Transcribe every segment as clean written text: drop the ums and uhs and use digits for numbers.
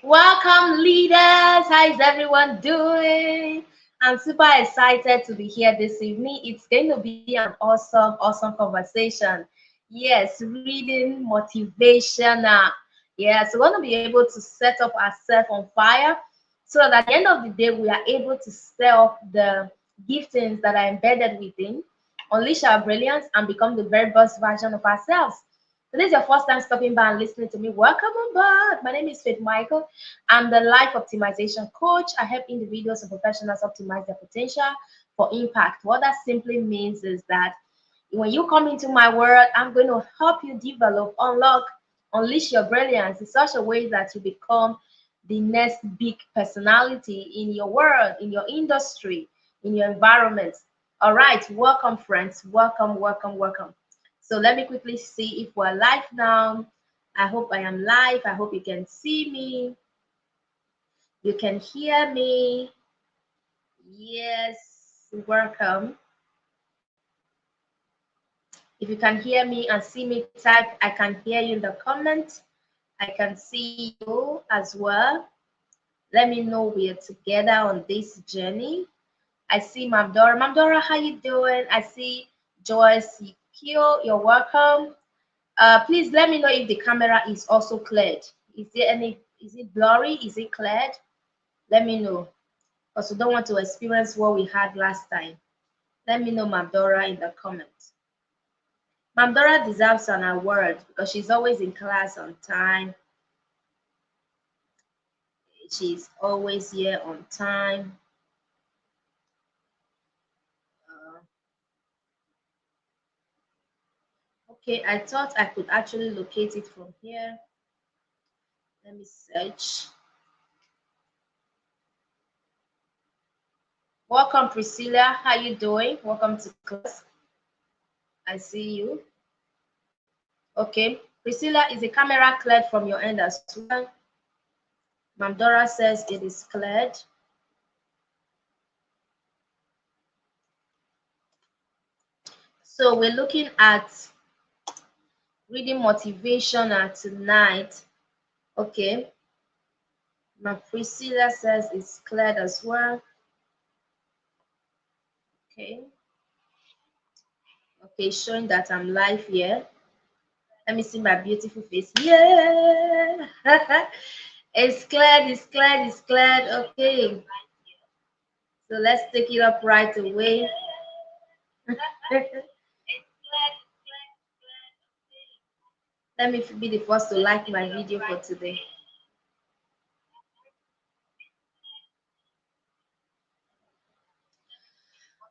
Welcome, leaders. How is everyone doing? I'm super excited to be here this evening. It's going to be an awesome conversation. Yes, reading motivational. Yes, we're going to be able to set up ourselves on fire so that at the end of the day, we are able to stir up the giftings that are embedded within, unleash our brilliance, and become the very best version of ourselves. So this is your first time stopping by and listening to me. Welcome on board. My name is Faith Michael. I'm the life optimization coach. I help individuals and professionals optimize their potential for impact. What that simply means is that when you come into my world, I'm going to help you develop, unlock, unleash your brilliance in such a way that you become the next big personality in your world, in your industry, in your environment. All right, welcome, friends. Welcome. So let me quickly see if we're live now. I hope I am live. I hope you can see me. You can hear me. Yes, welcome. If you can hear me and see me type, I can hear you in the comments. I can see you as well. Let me know we're together on this journey. I see Mamdora. Mamdora, how you doing? I see Joyce Q. You're welcome. Please let me know if the camera is also cleared. Is it blurry? Is it cleared? Let me know. Because we don't want to experience what we had last time. Let me know, Mamdora, in the comments. Mamdora deserves an award because she's always in class on time. She's always here on time. Okay, I thought I could actually locate it from here. Let me search. Welcome, Priscilla. How you doing? Welcome to class. I see you. Okay, Priscilla, is the camera cleared from your end as well? Mamdora says it is cleared. So we're looking at reading motivational tonight. Okay. Now Priscilla says it's cleared as well. Okay. Okay, showing that I'm live here. Let me see my beautiful face. Yeah. It's cleared. Okay. So let's take it up right away. Let me be the first to like my video for today.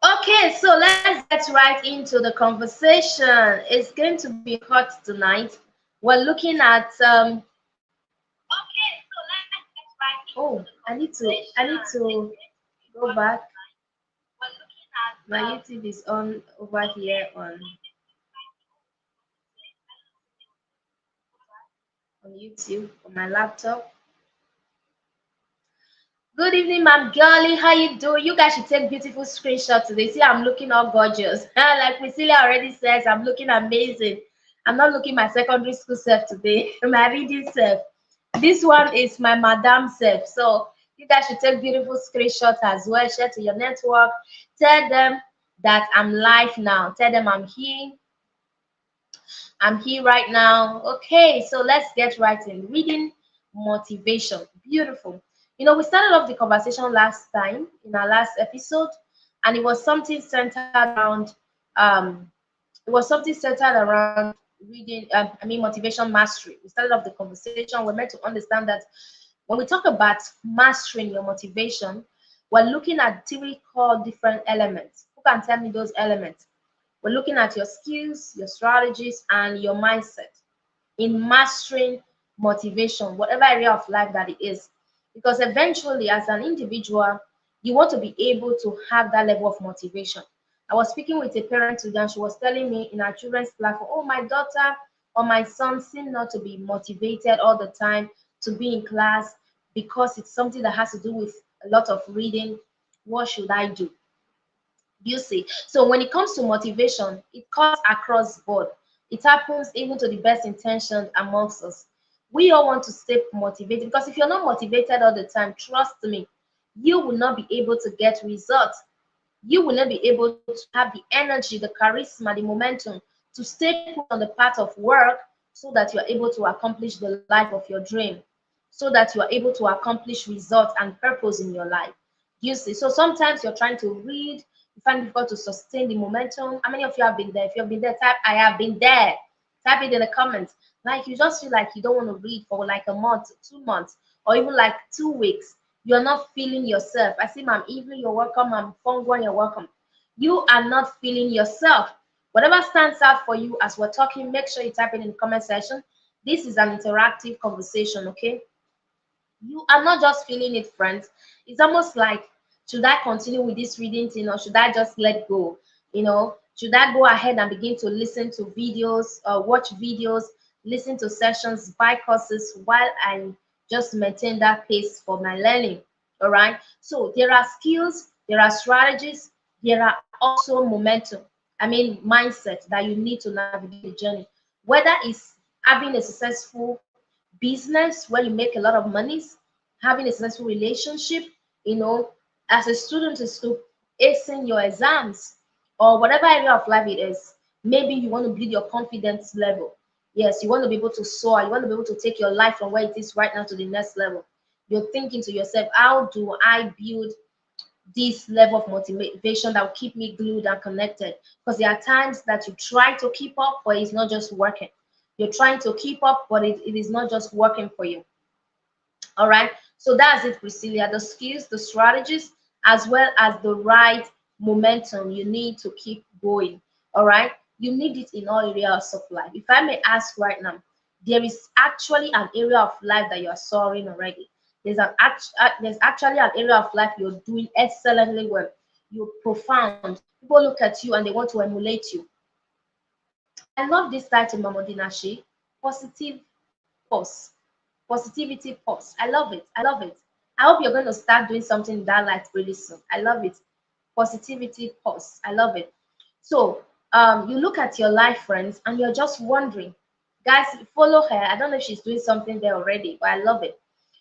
Okay, so let's get right into the conversation. It's going to be hot tonight. We're looking at oh, I need to go back. My YouTube is on over here on YouTube on my laptop. Good evening, Ma'am Girlie. How you doing? You guys should take beautiful screenshots today. See, I'm looking all gorgeous. Like Priscilla already says, I'm looking amazing. I'm not looking my secondary school self today. My reading self. This one is my madam self. So you guys should take beautiful screenshots as well. Share to your network. Tell them that I'm live now. Tell them I'm here. I'm here right now. Okay, so let's get right in. Reading motivation. Beautiful. You know, we started off the conversation last time in our last episode, and it was something centered around reading, motivation mastery. We started off the conversation. We're meant to understand that when we talk about mastering your motivation, we're looking at three core different elements. Who can tell me those elements? We're looking at your skills, your strategies, and your mindset in mastering motivation, whatever area of life that it is. Because eventually, as an individual, you want to be able to have that level of motivation. I was speaking with a parent today, and she was telling me in our children's platform, oh, my daughter or my son seem not to be motivated all the time to be in class because it's something that has to do with a lot of reading. What should I do? You see, so when it comes to motivation, it cuts across board. It happens even to the best intentioned amongst us. We all want to stay motivated, because if you're not motivated all the time, trust me, you will not be able to get results. You will not be able to have the energy, the charisma, the momentum to stay put on the path of work, so that you are able to accomplish the life of your dream, so that you are able to accomplish results and purpose in your life. You see, so sometimes you're trying to read, you find it difficult to sustain the momentum. How many of you have been there? If you have been there, type I have been there. Type it in the comments. Like you just feel like you don't want to read for like a month, 2 months, or even like 2 weeks. You're not feeling yourself. I see Ma'am Evelyn, you're welcome. Ma'am Fongwan, you're welcome. You are not feeling yourself. Whatever stands out for you as we're talking, make sure you type it in the comment section. This is an interactive conversation, okay? You are not just feeling it, friends. It's almost like, should I continue with this reading thing, or should I just let go? Should I go ahead and begin to listen to videos, watch videos, listen to sessions, buy courses, while I just maintain that pace for my learning? All right. So there are skills, there are strategies, there are also momentum. I mean, mindset that you need to navigate the journey. Whether it's having a successful business where you make a lot of money, having a successful relationship, you know, as a student is to acing your exams, or whatever area of life it is. Maybe you want to build your confidence level. Yes, you want to be able to soar. You want to be able to take your life from where it is right now to the next level. You're thinking to yourself, how do I build this level of motivation that will keep me glued and connected? Because there are times that you try to keep up, but it's not just working. You're trying to keep up, but it is not just working for you. All right. So that's it, Priscilla. The skills, the strategies, as well as the right momentum you need to keep going. All right. You need it in all areas of life. If I may ask right now, there is actually an area of life that you're soaring already. There's actually an area of life you're doing excellently well. You're profound. People look at you and they want to emulate you. I love this title, Mamodinashi. Positive pause. Positivity pause. I love it. I love it. I hope you're going to start doing something in that light really soon. I love it. Positivity pause. I love it. So you look at your life, friends, and you're just wondering. Guys, follow her. I don't know if she's doing something there already, but I love it.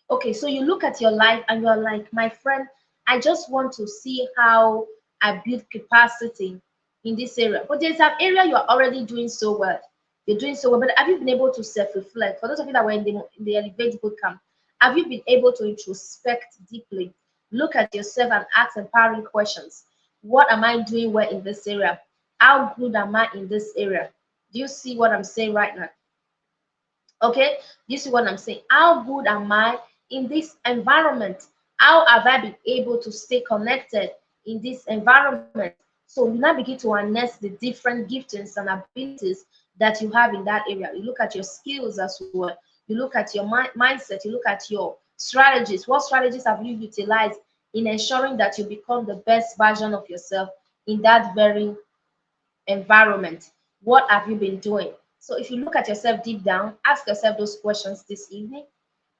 Okay, so you look at your life and you're like, my friend, I just want to see how I build capacity in this area. But there's an area you're already doing so well. You're doing so well, but have you been able to self-reflect? For those of you that were in the Elevate Bootcamp, have you been able to introspect deeply, look at yourself and ask empowering questions? What am I doing well in this area? How good am I in this area? Do you see what I'm saying right now? Okay, this is what I'm saying. How good am I in this environment? How have I been able to stay connected in this environment? So you now begin to harness the different giftings and abilities that you have in that area. You look at your skills as well. You look at your mindset. You look at your strategies. What strategies have you utilized in ensuring that you become the best version of yourself in that very environment? What have you been doing? So if you look at yourself deep down, ask yourself those questions this evening.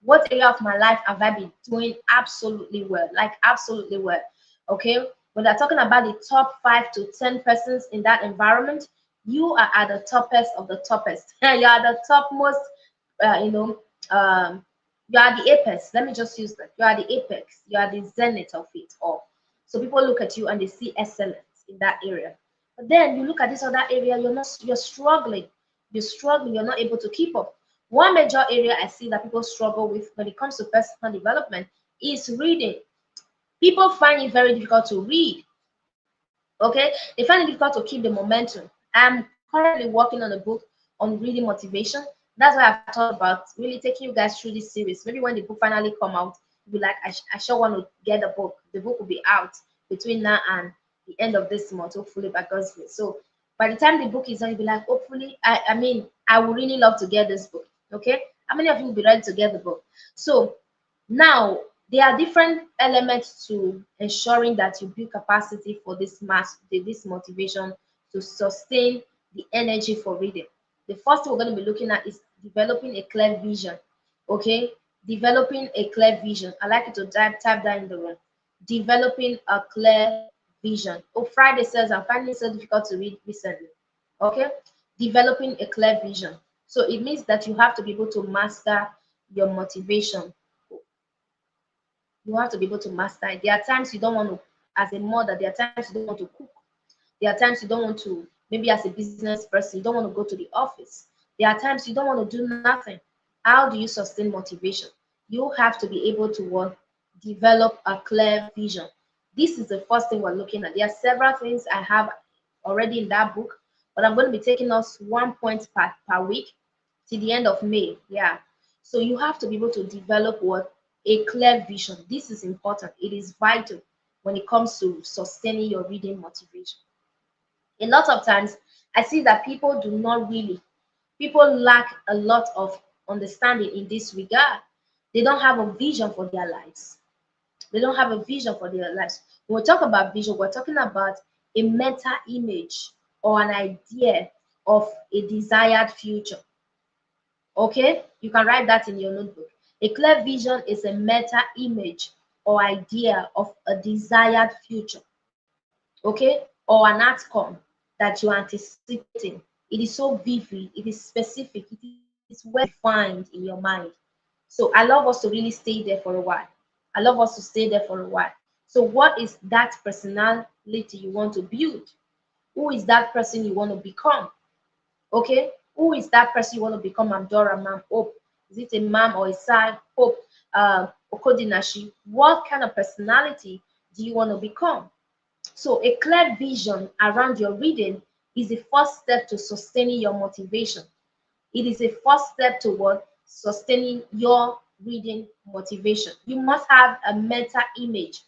What area of my life have I been doing absolutely well? Like absolutely well. Okay. When they're talking about the top 5 to 10 persons in that environment, you are at the toppest of the toppest. You are the topmost, uh, you know, um, you are the apex. Let me just use that. You are the apex. You are the zenith of it all. So people look at you and they see excellence in that area. But then you look at this other area, you're struggling. You're struggling, you're not able to keep up. One major area I see that people struggle with when it comes to personal development is reading. People find it very difficult to read. Okay, they find it difficult to keep the momentum. I'm currently working on a book on reading motivation. That's why I've thought about really taking you guys through this series. Maybe when the book finally come out, you'll be like, I sure want to get the book. The book will be out between now and the end of this month, hopefully by God's grace. So by the time the book is done, you'll be like, hopefully, I mean, I would really love to get this book. Okay, how many of you will be ready to get the book? So now, there are different elements to ensuring that you build capacity for this motivation to sustain the energy for reading. The first thing we're going to be looking at is developing a clear vision. Okay, developing a clear vision. I like you to type that in the room. Developing a clear vision. Oh, Friday says I'm finding it so difficult to read recently. Okay, developing a clear vision. So it means that you have to be able to master your motivation. You have to be able to master it. There are times you don't want to, as a mother, there are times you don't want to cook. There are times you don't want to, maybe as a business person, you don't want to go to the office. There are times you don't want to do nothing. How do you sustain motivation? You have to be able to develop a clear vision. This is the first thing we're looking at. There are several things I have already in that book, but I'm going to be taking us 1 point per week till the end of May. Yeah. So you have to be able to develop what? A clear vision. This is important. It is vital when it comes to sustaining your reading motivation. A lot of times I see that people lack a lot of understanding in this regard. They don't have a vision for their lives. They don't have a vision for their lives. When we talk about vision, we're talking about a meta image or an idea of a desired future. Okay, you can write that in your notebook. A clear vision is a meta image or idea of a desired future. Okay, or an outcome that you're anticipating. It is so vivid, it is specific, it is well defined in your mind. So I love us to really stay there for a while. I love us to stay there for a while. So what is that personality you want to build? Who is that person you want to become? Okay, who is that person you want to become? Amdora, Ma'am Hope. Is it a mom or a side Hope? Okodinashi. What kind of personality do you want to become? So a clear vision around your reading is the first step to sustaining your motivation. It is a first step toward sustaining your reading motivation. You must have a meta image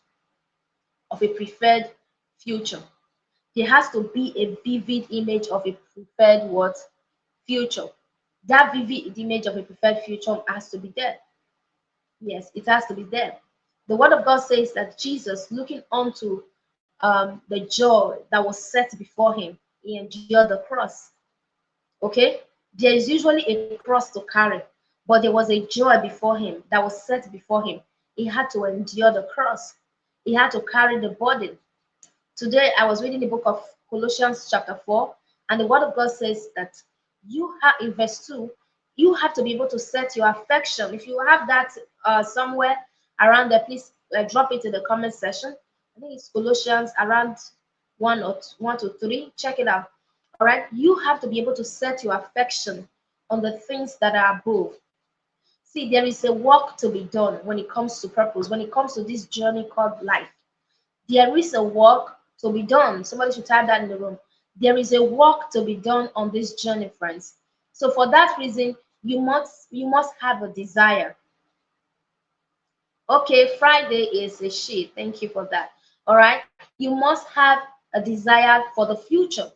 of a preferred future. There has to be a vivid image of a preferred what? Future. That vivid image of a preferred future has to be there. Yes, it has to be there. The word of God says that Jesus, looking onto the joy that was set before him, he endured the cross. Okay, there is usually a cross to carry, but there was a joy before him that was set before him. He had to endure the cross, he had to carry the burden. Today I was reading the book of Colossians chapter 4, and the word of God says that you have, in verse 2, you have to be able to set your affection. If you have that somewhere around there, please drop it in the comment section. I think it's Colossians around 1 to 3. Check it out. All right, you have to be able to set your affection on the things that are above. See, there is a work to be done when it comes to purpose, when it comes to this journey called life. There is a work to be done. Somebody should type that in the room. There is a work to be done on this journey, friends. So for that reason, you must have a desire. Okay, Friday is a sheet. Thank you for that. All right, you must have a desire for the future,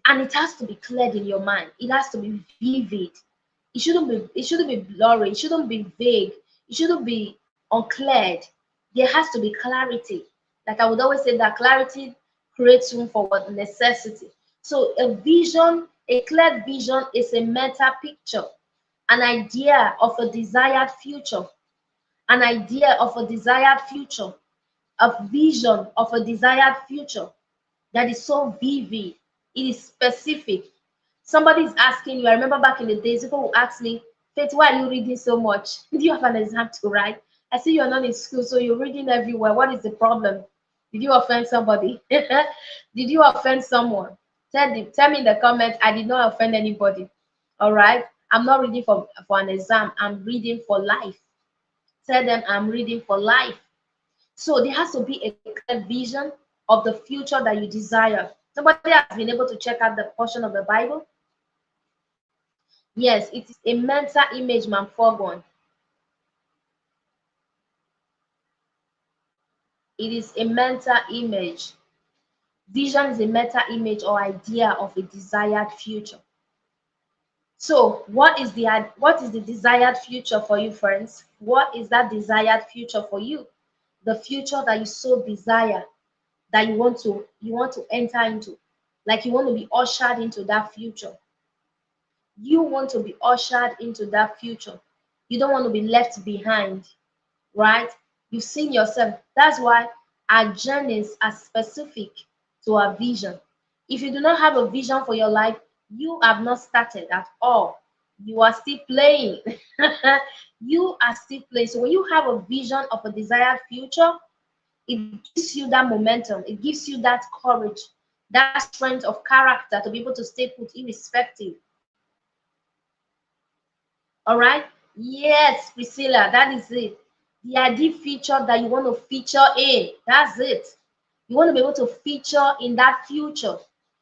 and it has to be cleared in your mind. It has to be vivid. It shouldn't be blurry. It shouldn't be vague. It shouldn't be uncleared. There has to be clarity. Like I would always say, that clarity creates room for what? Necessity. So a clear vision is a meta picture, an idea of a desired future, an idea of a desired future, a vision of a desired future that is so vivid. It is specific. Somebody is asking you. I remember back in the days, people would ask me, Faith, why are you reading so much? Do you have an exam to write? I see you're not in school, so you're reading everywhere. What is the problem? Did you offend somebody? Did you offend someone? Tell me in the comments. I did not offend anybody. All right. I'm not reading for an exam. I'm reading for life. Tell them I'm reading for life. So there has to be a clear vision of the future that you desire. Somebody has been able to check out the portion of the Bible. Yes, it is a mental image, man, foregone. It is a mental image. Vision is a meta image or idea of a desired future. So what is the desired future for you, friends? What is that desired future for you? The future that you so desire, that you want to enter into, like you want to be ushered into that future. You want to be ushered into that future. You don't want to be left behind, right? You've seen yourself. That's why our journeys are specific to our vision. If you do not have a vision for your life, you have not started at all. You are still playing. You are still playing. So when you have a vision of a desired future, it gives you that momentum, it gives you that courage, that strength of character to be able to stay put irrespective. All right. Yes, Priscilla, that is it. The ideal feature that you want to feature in. That's it. You want to be able to feature in that future.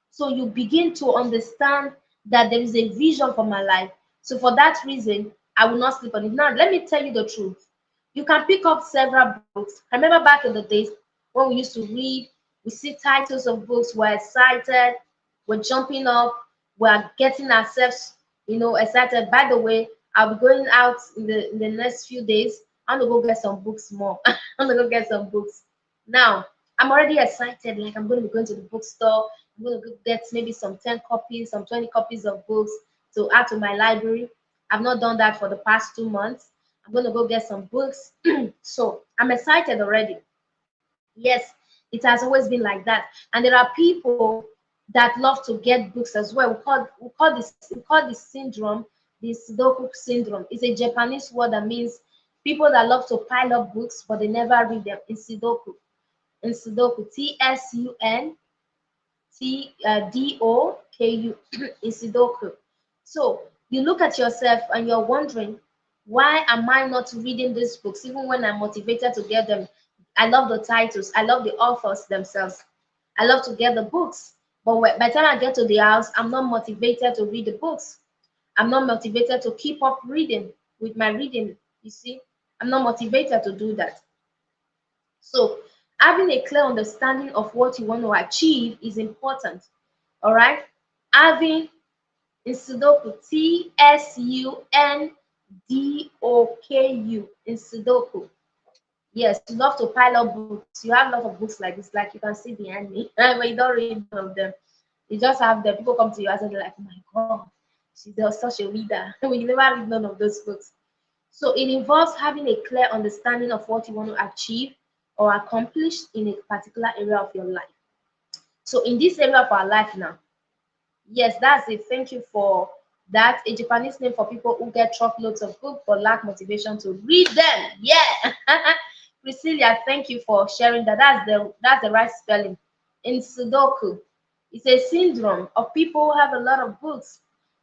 So you begin to understand that there is a vision for my life. So for that reason, I will not sleep on it. Now, let me tell you the truth. You can pick up several books. I remember back in the days when we used to read, we see titles of books, we're excited, we're jumping up, we're getting ourselves, excited. By the way, I'll be going out in the next few days. I'm gonna go get some books more. I'm gonna go get some books. Now, I'm already excited. Like I'm gonna be going to the bookstore. I'm gonna go get maybe some 10 copies, some 20 copies of books to add to my library. I've not done that for the past 2 months. I'm gonna go get some books. So I'm excited already. Yes, it has always been like that. And there are people that love to get books as well. We call this syndrome the Sudoku syndrome. It's a Japanese word that means people that love to pile up books but they never read them. In Sudoku. In Sudoku, Sudoku in Sudoku. So you look at yourself and you're wondering, why am I not reading these books even when I'm motivated to get them? I love the titles, I love the authors themselves. I love to get the books. But by the time I get to the house, I'm not motivated to read the books. I'm not motivated to keep up reading with my reading. You see, I'm not motivated to do that. So having a clear understanding of what you want to achieve is important. All right. Having in Sudoku, Sundoku, in Sudoku. Yes, you love to pile up books. You have a lot of books like this, like you can see behind me, but you don't read none of them. You just have them. People come to you and they're like, oh my God, she's such a reader. When you never read none of those books. So it involves having a clear understanding of what you want to achieve or accomplish in a particular area of your life. So in this area of our life now, yes, that's it. Thank you for that. A Japanese name for people who get truckloads of books but lack motivation to read them. Yeah. Priscilla, thank you for sharing that. That's the right spelling. In Sudoku, it's a syndrome of people who have a lot of books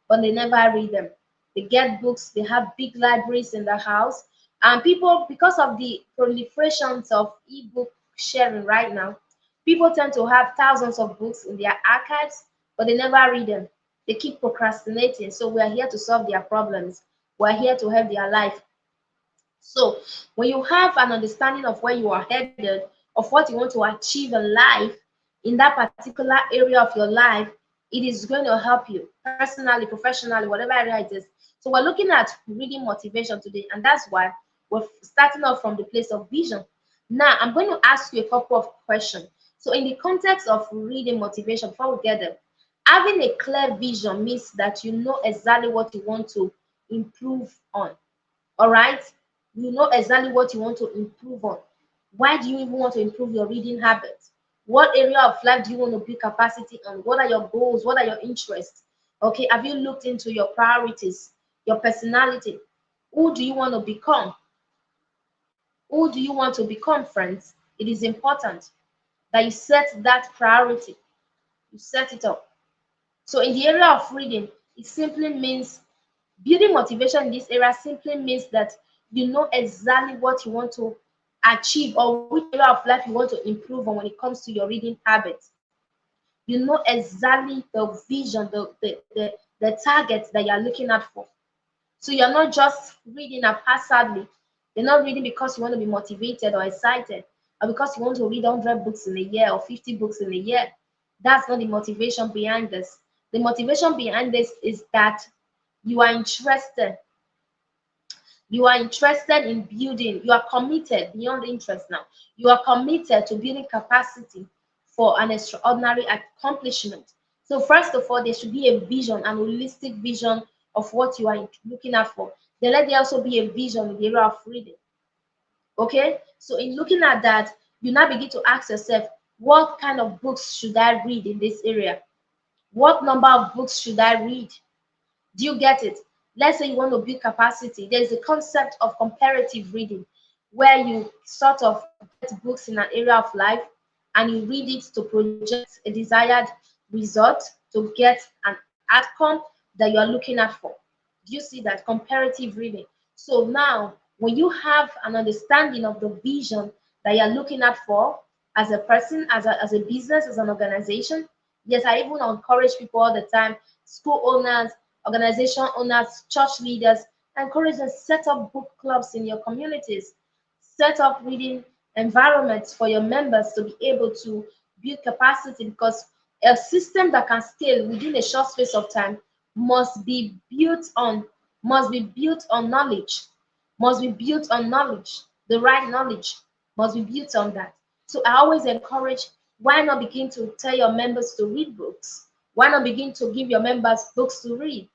but they never read them. They get books, they have big libraries in the house, and people, because of the proliferations of e-book sharing right now, people tend to have thousands of books in their archives, but they never read them. They keep procrastinating. So we are here to solve their problems. We're here to help their life. So when you have an understanding of where you are headed, of what you want to achieve in life, in that particular area of your life, it is going to help you personally, professionally, whatever area it is. So we're looking at reading motivation today, and that's why we're starting off from the place of vision. Now, I'm going to ask you a couple of questions. So in the context of reading motivation, before we get there, having a clear vision means that you know exactly what you want to improve on. All right, you know exactly what you want to improve on. Why do you even want to improve your reading habits? What area of life do you want to build capacity on? What are your goals? What are your interests? Okay, have you looked into your priorities, your personality? Who do you want to become? Who do you want to become, friends? It is important that you set that priority. You set it up. So in the area of reading, it simply means building motivation in this area simply means that you know exactly what you want to achieve or which area of life you want to improve on when it comes to your reading habits. You know exactly the vision, the target that you're looking at for. So you're not just reading haphazardly. You're not reading because you want to be motivated or excited or because you want to read 100 books in a year or 50 books in a year. That's not the motivation behind this. The motivation behind this is that you are interested. You are interested in building. You are committed beyond interest now. You are committed to building capacity for an extraordinary accomplishment. So first of all, there should be a vision, an holistic vision of what you are looking at for. Then let there also be a vision in the area of reading. Okay? So in looking at that, you now begin to ask yourself, what kind of books should I read in this area? What number of books should I read? Do you get it? Let's say you want to build capacity. There's a concept of comparative reading where you sort of get books in an area of life and you read it to project a desired result, to get an outcome that you are looking at for. Do you see that? Comparative reading. So now, when you have an understanding of the vision that you're looking at for as a person, as a business, as an organization, yes, I even encourage people all the time, school owners, organization owners, church leaders, encourage them set up book clubs in your communities, set up reading environments for your members to be able to build capacity, because a system that can scale within a short space of time must be built on knowledge, must be built on knowledge. The right knowledge must be built on that. So I always encourage, why not begin to tell your members to read books? Why not begin to give your members books to read?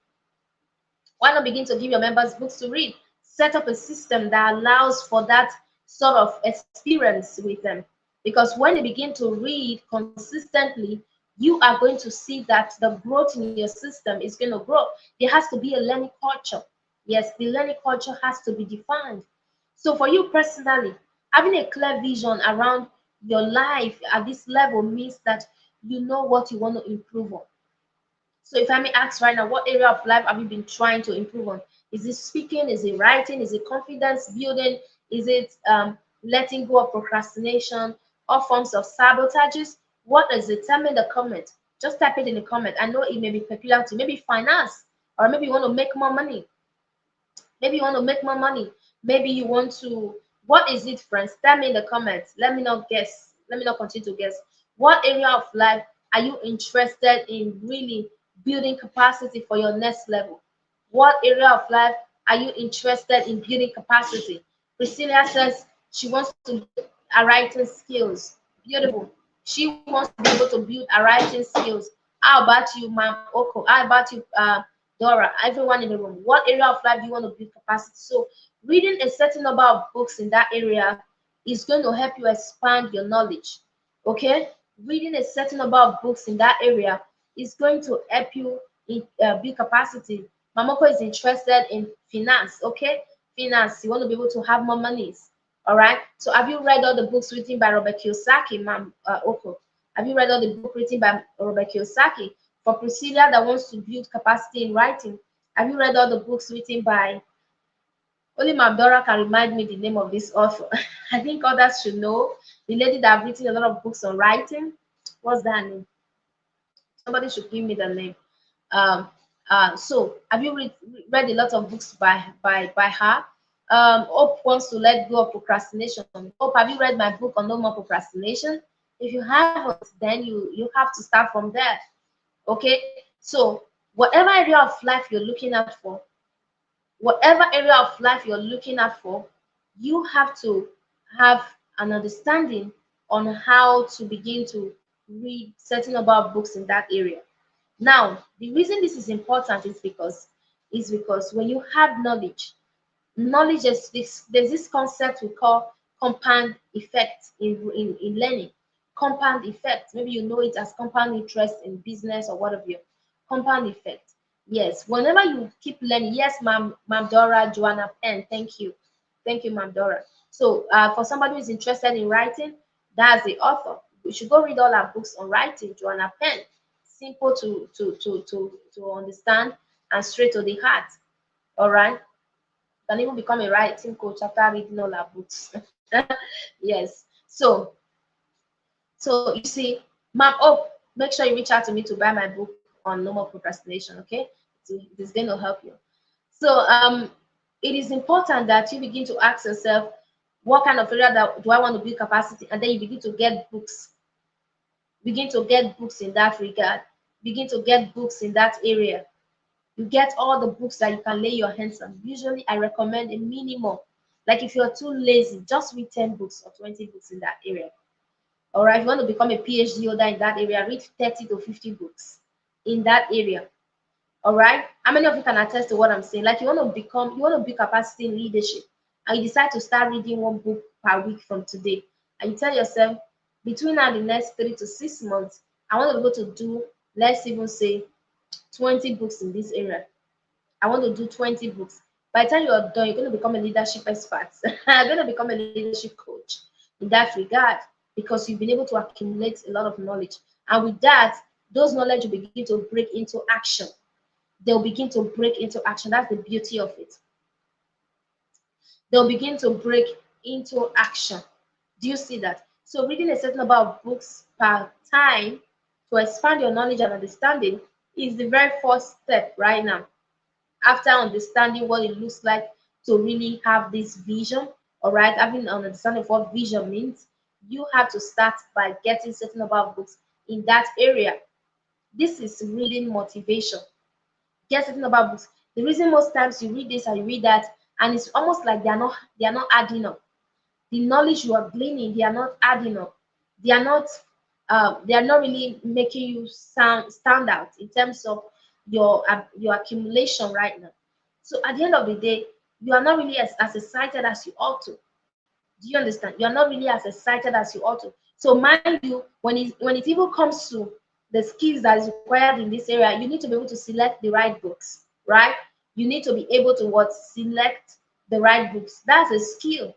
Why not begin to give your members books to read? Set up a system that allows for that sort of experience with them. Because when they begin to read consistently, you are going to see that the growth in your system is going to grow. There has to be a learning culture. Yes, the learning culture has to be defined. So for you personally, having a clear vision around your life at this level means that you know what you want to improve on. So if I may ask right now, what area of life have you been trying to improve on? Is it speaking? Is it writing? Is it confidence building? Is it letting go of procrastination? All forms of sabotages? What is it? Tell me in the comment. Just type it in the comment. I know it may be peculiar to you. Maybe finance, or maybe you want to make more money. Maybe you want to make more money. Maybe you want to, what is it, friends? Tell me in the comments. Let me not guess. Let me not continue to guess. What area of life are you interested in really building capacity for your next level? What area of life are you interested in building capacity? Priscilla says she wants to build her writing skills. Beautiful. She wants to be able to build her writing skills. How about you, Ma'am Oko? How about you, Dora? Everyone in the room. What area of life do you want to build capacity? So, reading a certain number of books in that area is going to help you expand your knowledge. Okay? Reading a certain number of books in that area is going to help you in, build capacity. Mamoko is interested in finance. Okay? Finance. You want to be able to have more monies. All right. So, have you read all the books written by Robert Kiyosaki, Ma'am Oko? Have you read all the book written by Robert Kiyosaki? For Priscilla that wants to build capacity in writing, have you read all the books written by, only Mabdora can remind me the name of this author. I think others should know. The lady that have written a lot of books on writing. What's that name? Somebody should give me the name. Um, so have you read a lot of books by her? Hope wants to let go of procrastination. Hope, have you read my book on no more procrastination? If you haven't, then you have to start from there. Okay, so whatever area of life you're looking at for, whatever area of life you're looking at for, you have to have an understanding on how to begin to read certain about books in that area. Now, the reason this is important is because when you have knowledge is this, there's this concept we call compound effect in learning. Compound effect, maybe you know it as compound interest in business or whatever. Compound effect. Yes, whenever you keep learning, yes, Ma'am Dora, Joanna Penn, thank you, Ma'am Dora. So for somebody who is interested in writing, that's the author. You should go read all our books on writing. Joanna Penn, simple to understand and straight to the heart. All right, can even become a writing coach after reading all our books. Yes. So you see, Ma'am, oh, make sure you reach out to me to buy my book on no more procrastination. Okay, it is going to help you. So it is important that you begin to ask yourself, what kind of area that do I want to build capacity, and then you begin to get books. Begin to get books in that regard. Begin to get books in that area. You get all the books that you can lay your hands on. Usually, I recommend a minimum. Like if you're too lazy, just read 10 books or 20 books in that area. All right, if you want to become a PhD holder in that area, read 30 to 50 books in that area. All right, how many of you can attest to what I'm saying? Like you want to build capacity in leadership, and you decide to start reading one book per week from today, and you tell yourself, between now and the next 3 to 6 months, I want to be able to do, let's even say, 20 books in this area. I want to do 20 books. By the time you're done, you're going to become a leadership expert. You're going to become a leadership coach in that regard, because you've been able to accumulate a lot of knowledge. And with that, those knowledge will begin to break into action. They'll begin to break into action. That's the beauty of it. They'll begin to break into action. Do you see that? So reading a certain number of books per time to expand your knowledge and understanding is the very first step right now. After understanding what it looks like to really have this vision, all right, having an understanding of what vision means, you have to start by getting certain number of books in that area. This is reading motivation. Get certain number of books. The reason most times you read this and you read that, and it's almost like they are not adding up. The knowledge you are gleaning, they are not adding up. They are not really making you stand out in terms of your accumulation right now. So at the end of the day, you are not really as excited as you ought to. Do you understand? You are not really as excited as you ought to. So mind you, when it even comes to the skills that is required in this area, you need to be able to select the right books, right? You need to be able to select the right books. That's a skill.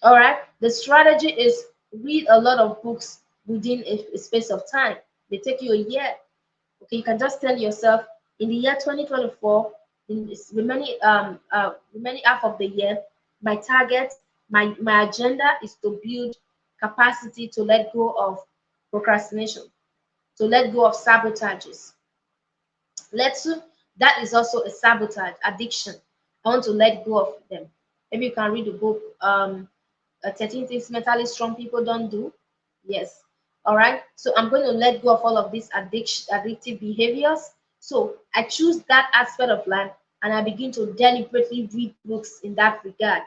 All right. The strategy is read a lot of books within a space of time. They take you a year. Okay, you can just tell yourself in the year 2024, in this remaining half of the year, my target, my agenda is to build capacity to let go of procrastination, to let go of sabotages. Let's that is also a sabotage, addiction. I want to let go of them. Maybe you can read the book 13 things mentally strong people don't do. Yes. All right. So I'm going to let go of all of these addictive behaviors. So I choose that aspect of life and I begin to deliberately read books in that regard.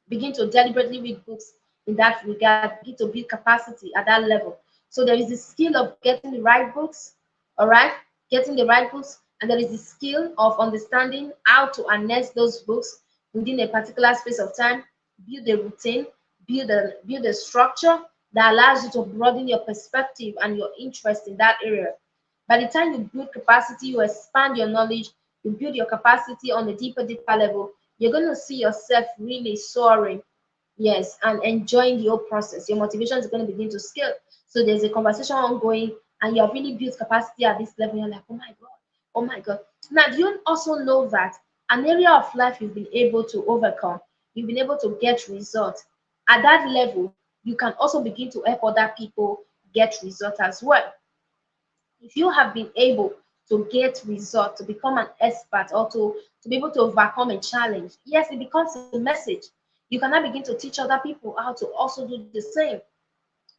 Begin to deliberately read books in that regard. Begin to build capacity at that level. So there is the skill of getting the right books. All right. Getting the right books. And there is the skill of understanding how to harness those books within a particular space of time. Build a routine, build a structure that allows you to broaden your perspective and your interest in that area. By the time you build capacity, you expand your knowledge, you build your capacity on a deeper level, you're going to see yourself really soaring, yes, and enjoying the whole process. Your motivation is going to begin to scale. So there's a conversation ongoing, and you have really built capacity at this level. You're like, oh my God, oh my God. Now, do you also know that an area of life you've been able to overcome, you've been able to get results at that level, you can also begin to help other people get results as well. If you have been able to get results, to become an expert, or to be able to overcome a challenge, yes, it becomes a message. You cannot begin to teach other people how to also do the same.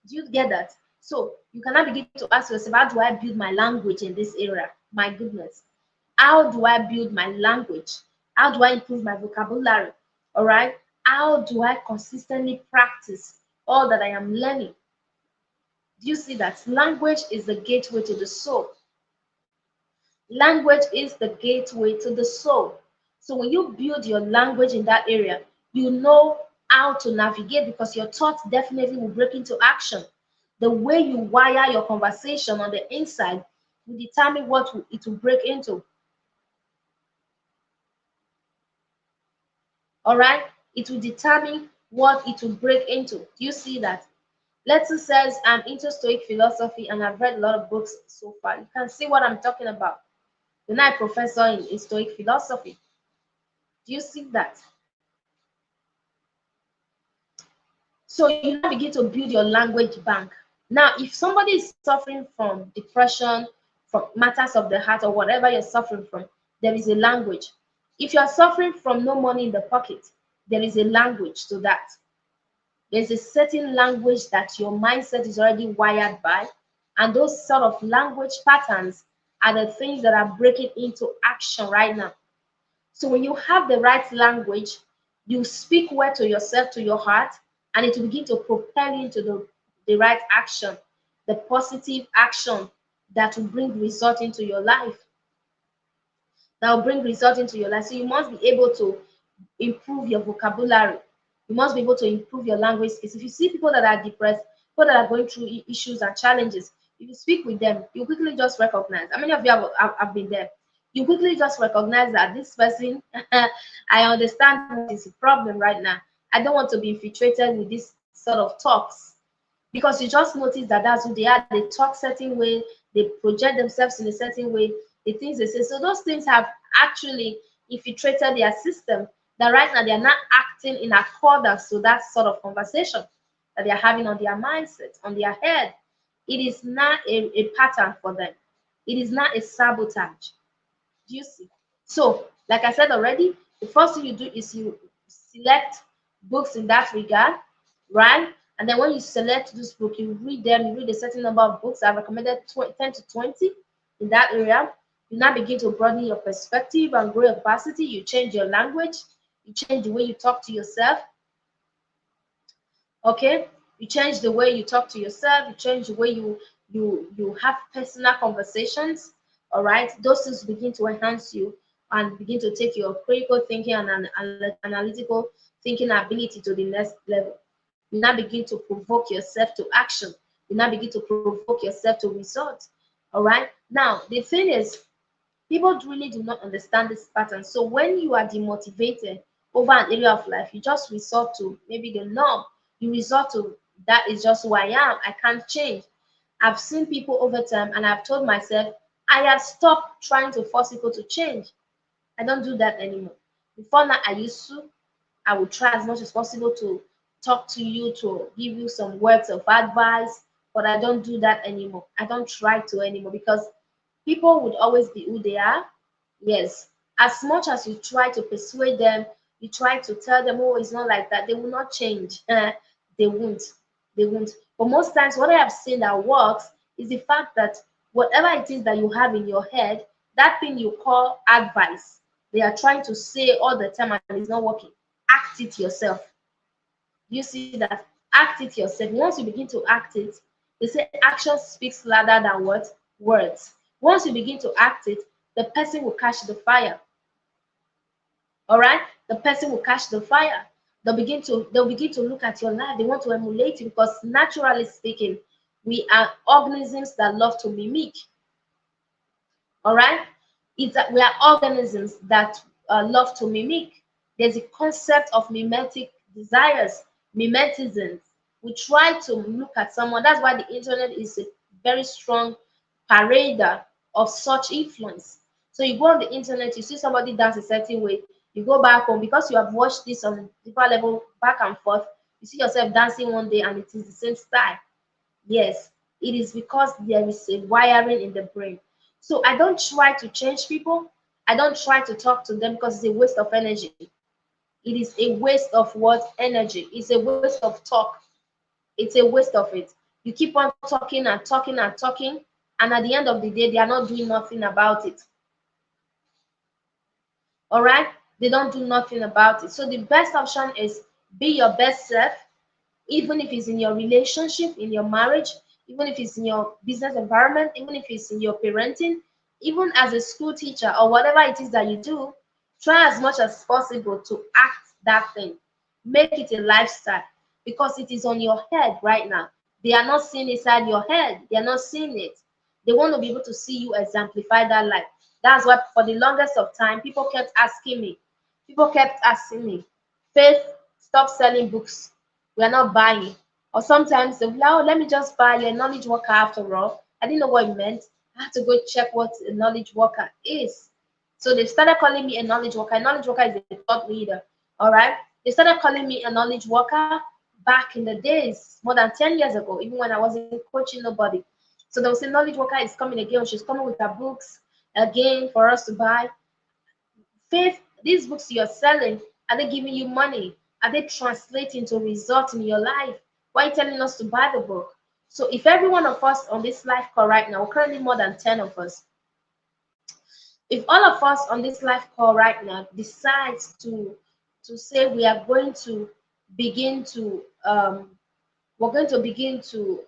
Do you get that? So you cannot begin to ask yourself, how do I build my language in this area? My goodness. How do I build my language? How do I improve my vocabulary? All right. How do I consistently practice all that I am learning? Do you see that? Language is the gateway to the soul. Language is the gateway to the soul. So when you build your language in that area, you know how to navigate, because your thoughts definitely will break into action. The way you wire your conversation on the inside will determine what it will break into. All right, it will determine what it will break into. Do you see that? Let's says I'm into Stoic philosophy and I've read a lot of books so far. You can see what I'm talking about. You're not a professor in Stoic philosophy. Do you see that? So you now begin to build your language bank. Now, if somebody is suffering from depression, from matters of the heart, or whatever you're suffering from, there is a language. If you are suffering from no money in the pocket, there is a language to that. There's a certain language that your mindset is already wired by, and those sort of language patterns are the things that are breaking into action right now. So when you have the right language, you speak well to yourself, to your heart, and it will begin to propel you into the right action, the positive action that will bring result into your life. That will bring result into your life. So you must be able to improve your vocabulary. You must be able to improve your language skills. If you see people that are depressed, people that are going through issues and challenges, if you speak with them, you quickly just recognize. How many of you have been there? You quickly just recognize that this person, I understand what is the problem right now. I don't want to be infiltrated with this sort of talks, because you just notice that that's who they are. They talk certain way, they project themselves in a certain way, the things they say. So those things have actually infiltrated their system, that right now they are not acting in accordance to that sort of conversation that they are having on their mindset, on their head. It is not a pattern for them. It is not a sabotage. Do you see? So, like I said already, the first thing you do is you select books in that regard, right? And then when you select this book, you read them, you read a certain number of books. I recommended 10 to 20 in that area. You now begin to broaden your perspective and grow your capacity. You change your language, you change the way you talk to yourself, okay? You change the way you talk to yourself, you change the way you have personal conversations. All right, those things begin to enhance you and begin to take your critical thinking and analytical thinking ability to the next level. You now begin to provoke yourself to action. You now begin to provoke yourself to result. All right, now the thing is, people really do not understand this pattern. So when you are demotivated over an area of life, you just resort to maybe the norm. You resort to, that is just who I am. I can't change. I've seen people over time and I've told myself, I have stopped trying to force people to change. I don't do that anymore. Before now, I used to. I would try as much as possible to talk to you, to give you some words of advice, but I don't do that anymore. I don't try to anymore, because people would always be who they are. Yes. As much as you try to persuade them, you try to tell them, oh, it's not like that, they will not change. They won't. They won't. But most times, what I have seen that works is the fact that whatever it is that you have in your head, that thing you call advice, they are trying to say all the time and it's not working. Act it yourself. You see that? Act it yourself. Once you begin to act it, they say action speaks louder than what? Words. Once you begin to act it, the person will catch the fire. All right? The person will catch the fire. They'll begin to look at your life. They want to emulate you, because naturally speaking, we are organisms that love to mimic. All right, it's that we are organisms that love to mimic. There's a concept of mimetic desires, mimetisms. We try to look at someone. That's why the internet is a very strong parader of such influence. So you go on the internet, you see somebody dance a certain way, you go back home because you have watched this on deeper level back and forth, you see yourself dancing one day and it is the same style. Yes, it is because there is a wiring in the brain. So I don't try to change people. I don't try to talk to them, because it's a waste of energy. It is a waste of what? Energy. It's a waste of talk. It's a waste of it. You keep on talking and talking and talking, and at the end of the day, they are not doing nothing about it. All right? They don't do nothing about it. So the best option is be your best self, even if it's in your relationship, in your marriage, even if it's in your business environment, even if it's in your parenting, even as a school teacher or whatever it is that you do, try as much as possible to act that thing. Make it a lifestyle, because it is on your head right now. They are not seeing inside your head, they are not seeing it. They want to be able to see you exemplify that life. That's why, for the longest of time, people kept asking me, Faith, stop selling books, we are not buying. Or sometimes they'll be like, oh, let me just buy your knowledge worker after all. I didn't know what it meant. I had to go check what a knowledge worker is. So they started calling me a knowledge worker. A knowledge worker is a thought leader. All right. They started calling me a knowledge worker back in the days, more than 10 years ago, even when I wasn't coaching nobody. So they would say, knowledge worker is coming again. She's coming with her books again for us to buy. Faith, these books you're selling, are they giving you money? Are they translating to results in your life? Why are you telling us to buy the book? So if every one of us on this life call right now, currently more than 10 of us, if all of us on this life call right now decides to say we are going to begin to we're going to begin to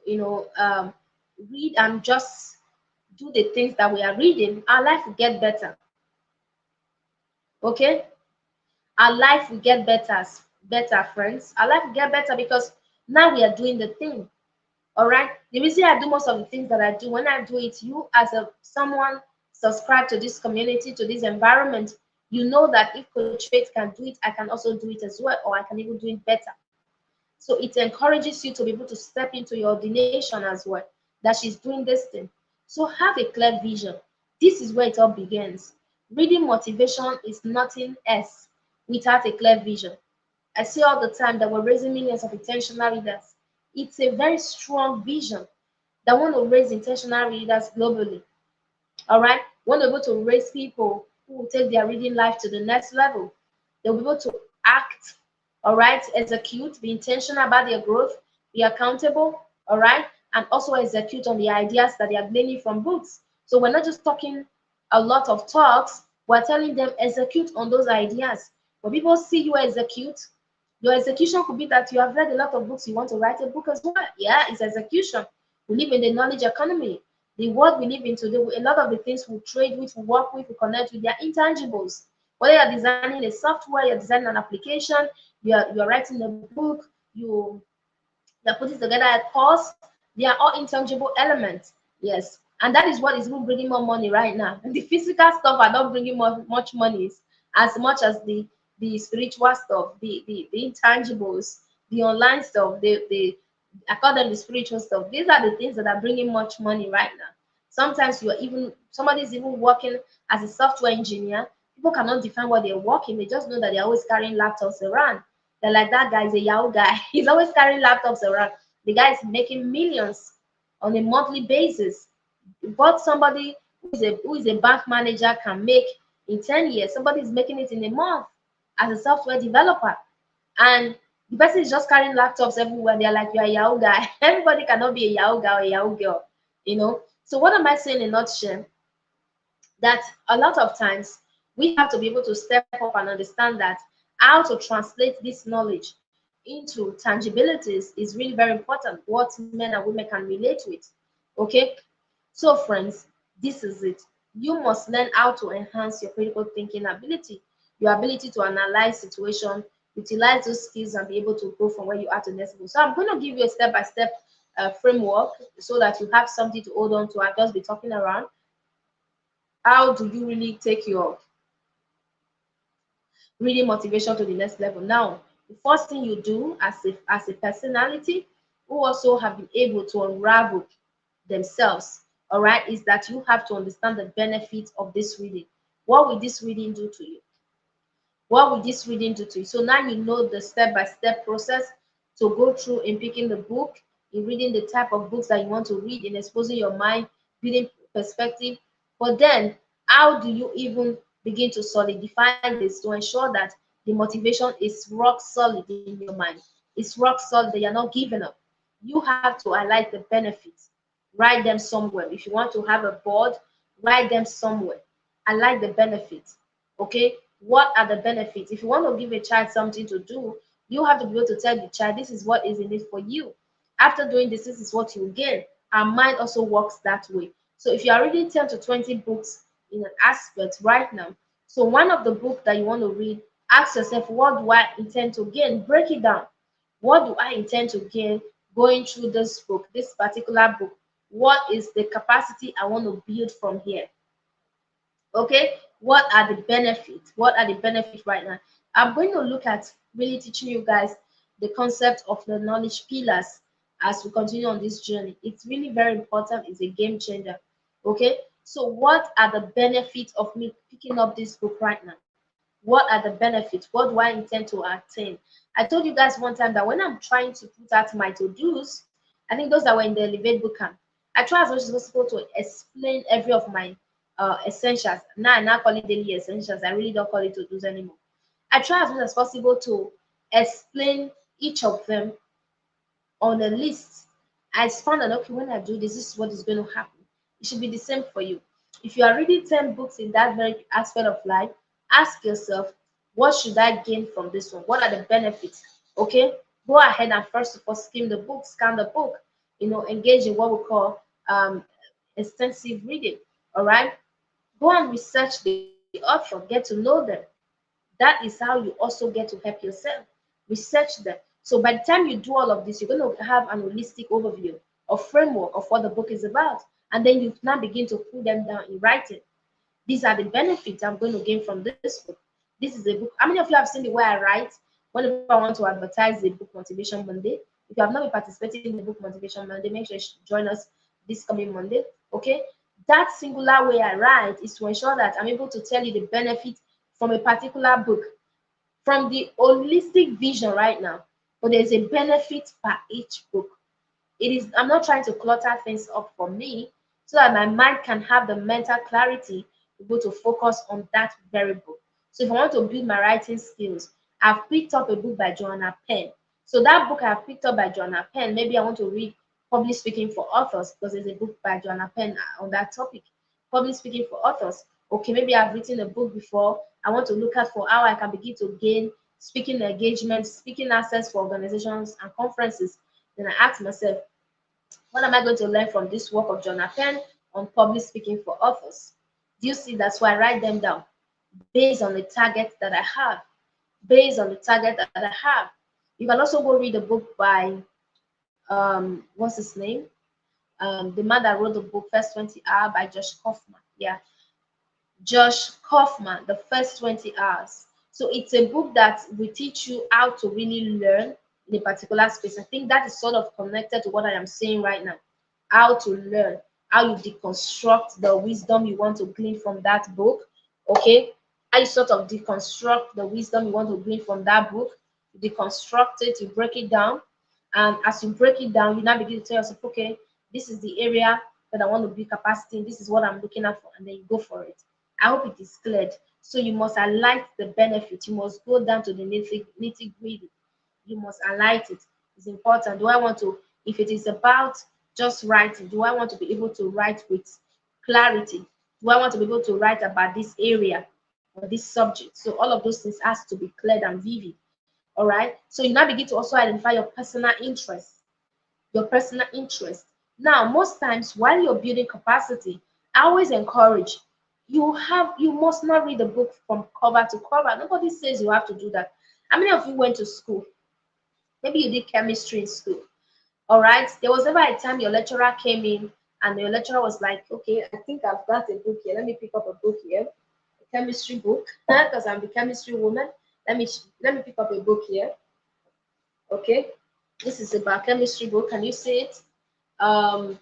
read and just do the things that we are reading, our life will get better. Okay, our life will get better, friends. Our life will get better because now we are doing the thing. All right, the reason I do most of the things that I do, when I do it, you as a someone subscribe to this community, to this environment, you know that if Coach Faith can do it, I can also do it as well, or I can even do it better. So it encourages you to be able to step into your ordination as well, that she's doing this thing. So have a clear vision. This is where it all begins. Reading motivation is nothing else without a clear vision. I see all the time that we're raising millions of intentional readers. It's a very strong vision that want to raise intentional readers globally. All right, want to be able to raise people who will take their reading life to the next level. They'll be able to act, all right, execute, be intentional about their growth, be accountable, all right, and also execute on the ideas that they are gleaning from books. So we're not just talking a lot of talks, we're telling them execute on those ideas. When people see you execute, your execution could be that you have read a lot of books, you want to write a book as well. Yeah, it's execution. We live in the knowledge economy. The world we live in today, a lot of the things we trade with, we work with, we connect with, they are intangibles. Whether you're designing a software, you're designing an application, you're writing a book, you're putting together a course, they are all intangible elements. Yes. And that is what is even bringing more money right now. And the physical stuff are not bringing much money as much as the spiritual stuff, the intangibles, the online stuff, the I call them the spiritual stuff. These are the things that are bringing much money right now. Sometimes somebody's even working as a software engineer. People cannot define what they're working. They just know that they're always carrying laptops around. They're like, that guy is a Yahoo guy. He's always carrying laptops around. The guy is making millions on a monthly basis. What somebody who is a bank manager can make in 10 years, somebody is making it in a month as a software developer. And the person is just carrying laptops everywhere. They're like, you're a Yahoo guy. Everybody cannot be a Yahoo guy or a Yahoo girl. So what am I saying in a nutshell? That a lot of times we have to be able to step up and understand that how to translate this knowledge into tangibilities is really very important, what men and women can relate with. Okay, so friends, this is it. You must learn how to enhance your critical thinking ability, your ability to analyze situation, utilize those skills, and be able to go from where you are to the next level. So I'm going to give you a step-by-step framework so that you have something to hold on to. I'll just be talking around. How do you really take your reading motivation to the next level? Now, the first thing you do as a personality who also have been able to unravel themselves, all right, is that you have to understand the benefits of this reading. What will this reading do to you? What will this reading do to you? So now you know the step-by-step process to go through in picking the book, in reading the type of books that you want to read, in exposing your mind, building perspective. But then, how do you even begin to solidify this to ensure that the motivation is rock solid in your mind? It's rock solid that you're not giving up. You have to highlight the benefits, write them somewhere. If you want to have a board, write them somewhere. Highlight the benefits. Okay, what are the benefits? If you want to give a child something to do, you have to be able to tell the child this is what is in it for you. After doing this is what you gain. Our mind also works that way. So if you are reading 10 to 20 books in an aspect right now, so one of the books that you want to read, ask yourself, what do I intend to gain? Break it down. What do I intend to gain going through this book, this particular book? What is the capacity I want to build from here? Okay, what are the benefits? What are the benefits right now? I'm going to look at really teaching you guys the concept of the knowledge pillars as we continue on this journey. It's really very important. It's a game changer. Okay, so what are the benefits of me picking up this book right now? What are the benefits? What do I intend to attain? I told you guys one time that when I'm trying to put out my to-dos, I think those that were in the Elevate bootcamp, I try as much as possible to explain every of my essentials. Now I now call it daily essentials. I really don't call it to-dos anymore. I try as much as possible to explain each of them on a list. I found that okay, when I do this, this is what is going to happen. It should be the same for you. If you are reading 10 books in that very aspect of life, ask yourself, what should I gain from this one? What are the benefits? Okay, go ahead and first of all skim the book, scan the book, engage in what we call extensive reading. All right, go and research the author, get to know them. That is how you also get to help yourself. Research them. So by the time you do all of this, you're going to have an holistic overview or framework of what the book is about. And then you now begin to put them down in writing. These are the benefits I'm going to gain from this book. This is a book. How many of you have seen the way I write whenever I want to advertise the book Motivation Monday? If you have not been participating in the book Motivation Monday, make sure you join us this coming Monday. Okay? That singular way I write is to ensure that I'm able to tell you the benefit from a particular book, from the holistic vision right now. But there's a benefit per each book. I'm not trying to clutter things up for me so that my mind can have the mental clarity to go to focus on that very book. So if I want to build my writing skills, I've picked up a book by Joanna Penn. So that book I've picked up by Joanna Penn, maybe I want to read Public Speaking for Authors, because there's a book by Joanna Penn on that topic. Public Speaking for Authors. Okay, maybe I've written a book before. I want to look at for how I can begin to gain speaking engagement, speaking access for organizations and conferences. Then I ask myself, what am I going to learn from this work of Joanna Penn on public speaking for authors? Do you see? That's why I write them down based on the target that I have. Based on the target that I have. You can also go read a book by what's his name? The man that wrote the book First 20 Hours by Josh Kaufman. Yeah, Josh Kaufman, The First 20 Hours. So it's a book that will teach you how to really learn in a particular space. I think that is sort of connected to what I am saying right now. How to learn, how you deconstruct the wisdom you want to glean from that book. Okay, how you sort of deconstruct the wisdom you want to glean from that book. You deconstruct it, you break it down, and as you break it down, you now begin to tell yourself, okay, this is the area that I want to build capacity in. This is what I'm looking at for, and then you go for it. I hope it is cleared. So you must highlight the benefit. You must go down to the nitty gritty. You must highlight it. It's important. Do I want to, if it is about just writing, do I want to be able to write with clarity? Do I want to be able to write about this area or this subject? So all of those things has to be clear and vivid. All right. So you now begin to also identify your personal interest. Your personal interest. Now, most times while you're building capacity, I always encourage you must not read the book from cover to cover. Nobody says you have to do that. How many of you went to school? Maybe you did chemistry in school. All right. There was never a time your lecturer came in and your lecturer was like, okay, I think I've got a book here. Let me pick up a book here, a chemistry book, because I'm the chemistry woman. Let me pick up a book here. Okay. This is a biochemistry book. Can you see it?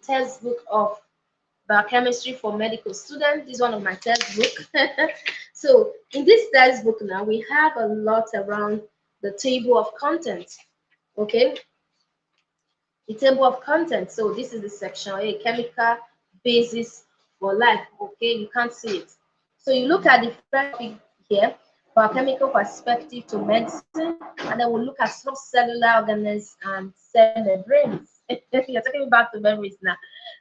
Textbook of biochemistry for medical students. This is one of my textbooks. So in this textbook now, we have a lot around the table of contents. Okay, the table of contents. So this is the section, a chemical basis for life. Okay, you can't see it. So you look at the first topic here, biochemical perspective to medicine, and then we'll look at subcellular organisms and cell membranes. You're taking me back to memories now.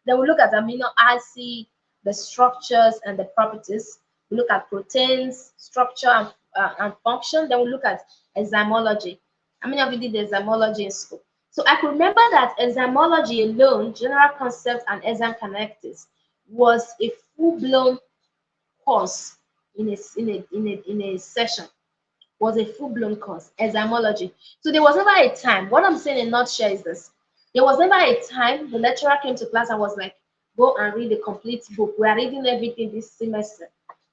Then we'll look at amino acid, the structures and the properties. We look at proteins, structure and function. Then we'll look at enzymology. How many of you did the enzymology in school? So I could remember that enzymology alone, general concepts and enzyme kinetics, was a full-blown course in a session. Was a full-blown course, enzymology. So there was never a time. What I'm saying in a nutshell is this: there was never a time the lecturer came to class and was like, "Go and read the complete book. We are reading everything this semester."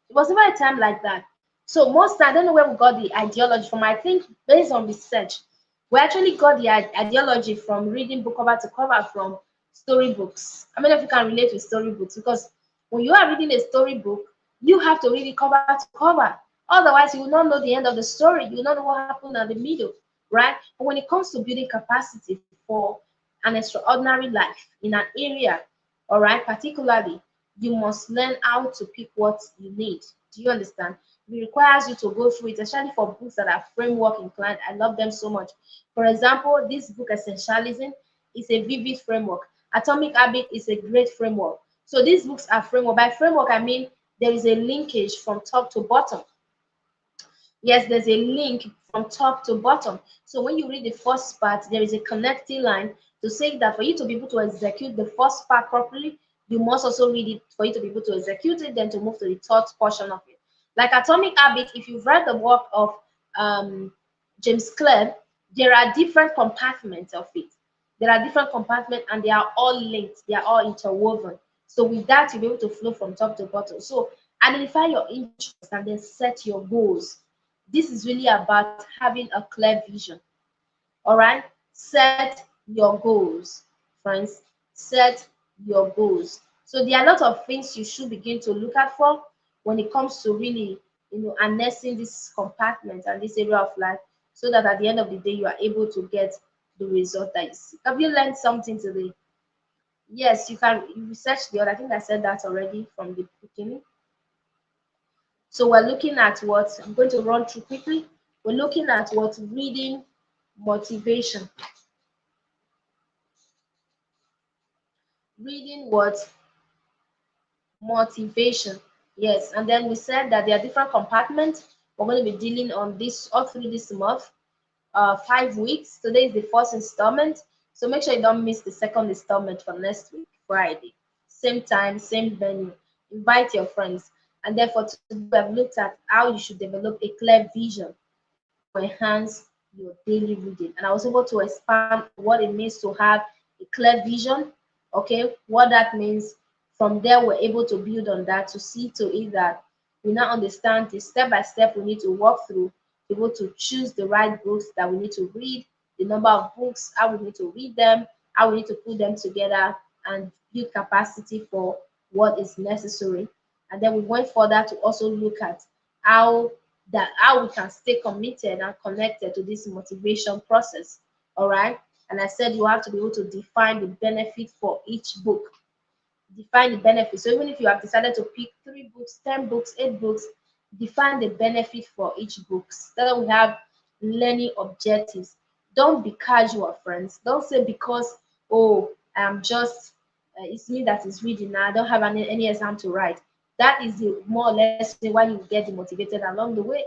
It was never a time like that. So most I don't know where we got the ideology from. I think based on research, we actually got the ideology from reading book cover to cover from storybooks. How many of you can relate with storybooks? Because when you are reading a storybook, you have to read it cover to cover. Otherwise, you will not know the end of the story. You will not know what happened at the middle, right? But when it comes to building capacity for an extraordinary life in an area, all right, particularly, you must learn how to pick what you need. Do you understand? It requires you to go through it, especially for books that are framework inclined. I love them so much. For example, this book, Essentialism, is a vivid framework. Atomic Habit is a great framework. So these books are framework. By framework, I mean there is a linkage from top to bottom. Yes, there's a link from top to bottom. So when you read the first part, there is a connecting line to say that for you to be able to execute the first part properly, you must also read it for you to be able to execute it, then to move to the third portion of it. Like Atomic Habit, if you've read the work of James Clear, there are different compartments of it. There are different compartments and they are all linked. They are all interwoven. So with that, you'll be able to flow from top to bottom. So Identify your interests and then set your goals. This is really about having a clear vision. All right, set your goals, friends. Set your goals. So there are a lot of things you should begin to look out for when it comes to really, harnessing this compartment and this area of life, so that at the end of the day you are able to get the result that you seek. Have you learned something today? Yes, you research the other. I think I said that already from the beginning. So we're looking at what I'm going to run through quickly. We're looking at what reading motivation. Reading what motivation. Yes, and then we said that there are different compartments. We're going to be dealing on this all through this month, 5 weeks. Today is the first installment, so make sure you don't miss the second installment for next week, Friday. Same time, same venue. Invite your friends. And therefore, today we have looked at how you should develop a clear vision to enhance your daily reading. And I was able to expand what it means to have a clear vision, okay, what that means. From there, we're able to build on that to see to it that we now understand the step by step we need to walk through, be able to choose the right books that we need to read, the number of books, how we need to read them, how we need to put them together, and build capacity for what is necessary. And then we went further to also look at how how we can stay committed and connected to this motivation process. All right. And I said you have to be able to define the benefit for each book. Define the benefit. So even if you have decided to pick 3 books, 10 books, 8 books, define the benefit for each book. Then we have learning objectives. Don't be casual, friends. Don't say because, oh, I'm just it's me that is reading now. I don't have any exam to write. That is the more or less why you get demotivated along the way.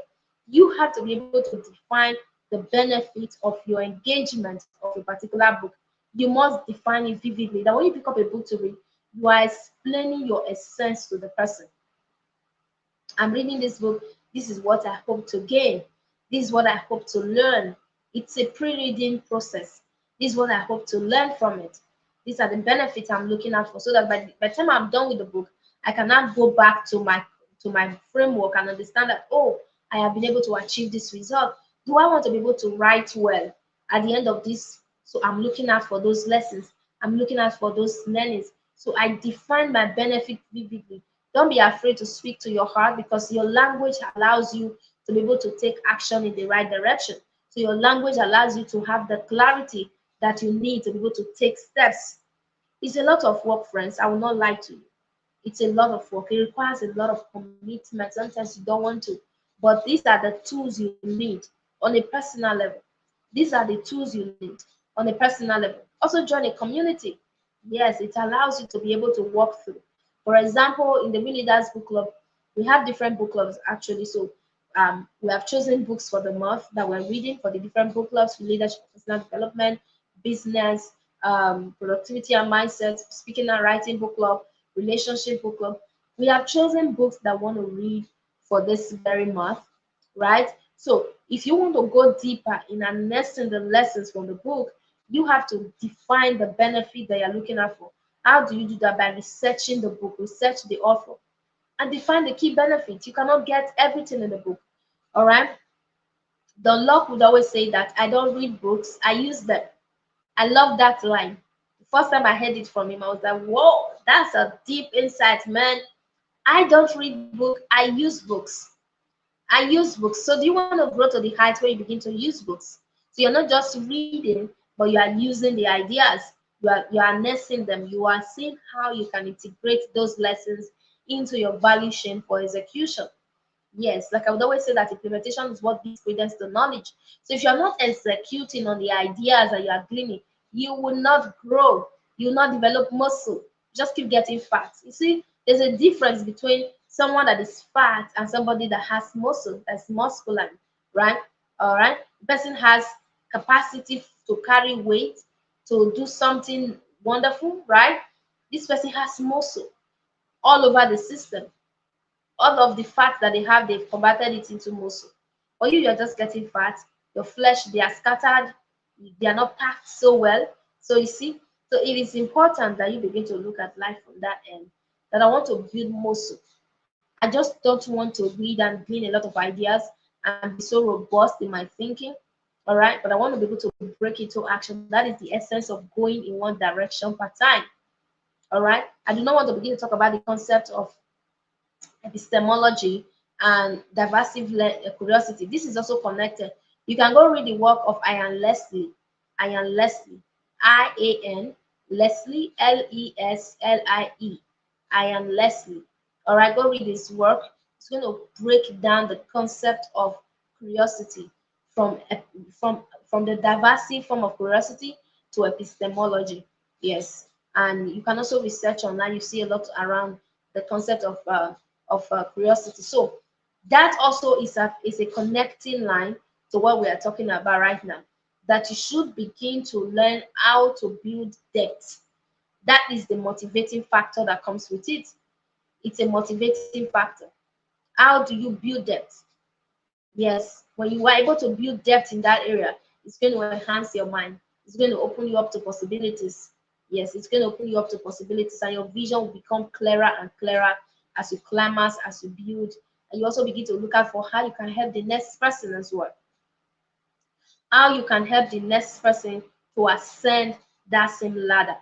You have to be able to define the benefit of your engagement of a particular book. You must define it vividly. That when you pick up a book to read, you are explaining your essence to the person. I'm reading this book. This is what I hope to gain. This is what I hope to learn. It's a pre-reading process. This is what I hope to learn from it. These are the benefits I'm looking out for, so that by the time I'm done with the book, I can now go back to my framework and understand that, oh, I have been able to achieve this result. Do I want to be able to write well at the end of this? So I'm looking out for those lessons. I'm looking out for those learnings. So I define my benefit vividly. Don't be afraid to speak to your heart, because your language allows you to be able to take action in the right direction. So your language allows you to have the clarity that you need to be able to take steps. It's a lot of work, friends. I will not lie to you. It's a lot of work. It requires a lot of commitment. Sometimes you don't want to. But these are the tools you need on a personal level. These are the tools you need on a personal level. Also, join a community. Yes, it allows you to be able to walk through. For example, in the We Leaders Book Club, we have different book clubs actually. So we have chosen books for the month that we're reading for the different book clubs: leadership, personal development, business, productivity and mindset, speaking and writing book club, relationship book club. We have chosen books that want to read for this very month, right? So if you want to go deeper in harnessing the lessons from the book, you have to define the benefit that you're looking at for. How do you do that? By researching the book, research the author, and define the key benefits. You cannot get everything in the book. All right. Don Locke would always say that I don't read books, I use them. I love that line. The first time I heard it from him, I was like, whoa, that's a deep insight, man. I don't read books, I use books. I use books. So do you want to grow to the heights where you begin to use books? So you're not just reading, but you are using the ideas. You are harnessing them. You are seeing how you can integrate those lessons into your value chain for execution. Yes, like I would always say that implementation is what gives credence to knowledge. So if you're not executing on the ideas that you are gleaning, you will not grow. You will not develop muscle. Just keep getting fat. You see, there's a difference between someone that is fat and somebody that has muscle, that's muscular, right? All right. The person has capacity to carry weight, to do something wonderful, right? This person has muscle all over the system. All of the fat that they have, they've converted it into muscle. Or you're just getting fat, your flesh, they are scattered, they are not packed so well. So you see, so it is important that you begin to look at life from that end. That I want to build muscle. I just don't want to read and glean a lot of ideas and be so robust in my thinking. All right, but I want to be able to break into action. That is the essence of going in one direction per time. All right, I do not want to begin to talk about the concept of epistemology and diversive curiosity. This is also connected. You can go read the work of Ian Leslie. Ian Leslie, I-A-N, Leslie, Leslie. Ian Leslie. All right, go read his work. It's going to break down the concept of curiosity from from the diversive form of curiosity to epistemology. Yes, and you can also research online. You see a lot around the concept of curiosity. So that also is a connecting line to what we are talking about right now. That you should begin to learn how to build depth. That is the motivating factor that comes with it. It's a motivating factor. How do you build depth? Yes, when you are able to build depth in that area, it's going to enhance your mind. It's going to open you up to possibilities. Yes, it's going to open you up to possibilities, and your vision will become clearer and clearer as you climb, as you build, and you also begin to look out for how you can help the next person as well. How you can help the next person to ascend that same ladder.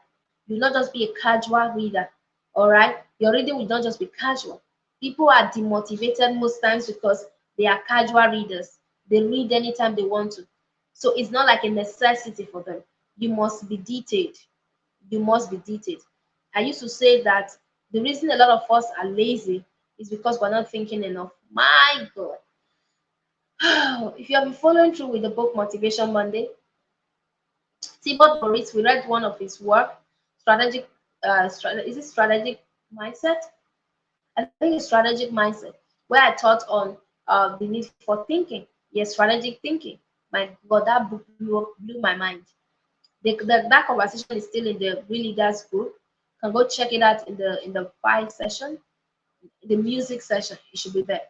You'll not just be a casual reader, all right? Your reading will not just be casual. People are demotivated most times because they are casual readers. They read anytime they want to. So it's not like a necessity for them. You must be detailed. You must be detailed. I used to say that the reason a lot of us are lazy is because we're not thinking enough. My God. If you have been following through with the book Motivation Monday, Thibaut Moritz, we read one of his work, strategic, is it strategic mindset? I think it's strategic mindset, where I taught on the need for thinking. Yes, strategic thinking. My God, that book blew my mind. That conversation is still in the We Leaders group. You can go check it out in the file session, the music session. It should be there.